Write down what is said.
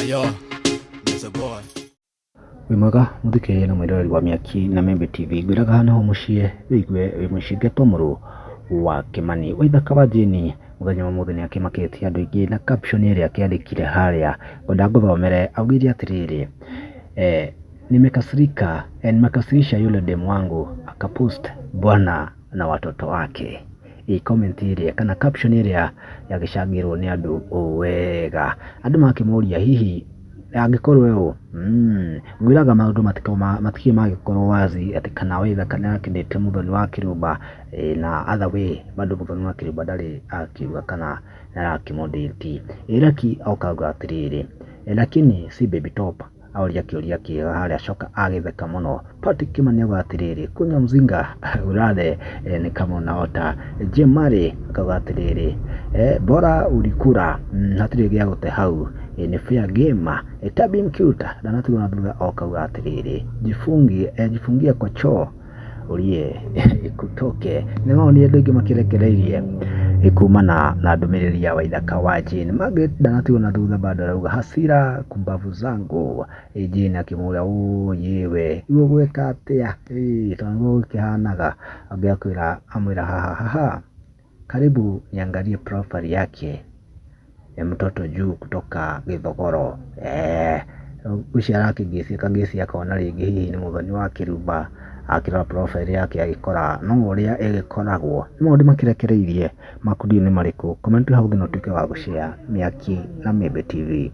Yo, Mr. Boy. Wimwega muthikiriria na mwiroreri wa Miaki na Membe TV ngwiraga hana ho mucie wigue wi mucinge tomuru wa Kimani wa ithaka wa Jini muthenya wa muthenya akimakitie andu ingi na caption iria akiandikire haria ngwenda nguthomere augire atiriri nimekasirika yule demu wangu akapost bwana na watoto wake. Comment iria kana caption iria yagicangirwo ni andu wega andu makimuria hihi angikorwo ngwiraga maundu matikio magikorwo wazi ati kana witha kana akindite muthoni wa Kirumba na other way bado muthoni wa Kirumba ndari akiuga kana arakimodeti Iraki aukaga atiriri lakini si baby top auria kiuria kiega haria coka agitheka muno Patrick Kimani auga atiriri kunya mzinga urade ni kama unaota Jemari akauga atiriri bora ulikura hatiri gia gute hau ni fair game etabi mkiuta danatigo na thutha okauga atiriri jifungie kwa choo urie ikutoke ni maoni andu ingi makirekereirie ikumana na ndumiriri ya Waithaka wa Jini Margaret danatigo na thutha bado arauga hasira kumbavu zangu Jini akimuria yewe iwe gweka atia tangu kihanaga angiakwira amwira ha karibu niangalie profile yake mtoto juu kutoka Githogoro uciara kangisi akona ringi hihi ni muthoni wa Kirumba akira profile yake agikora no uria egikoragwo ni maundu makirekereirie makundi ni mariku comment hau thino tuke wa gushare Miaki na Membe TV.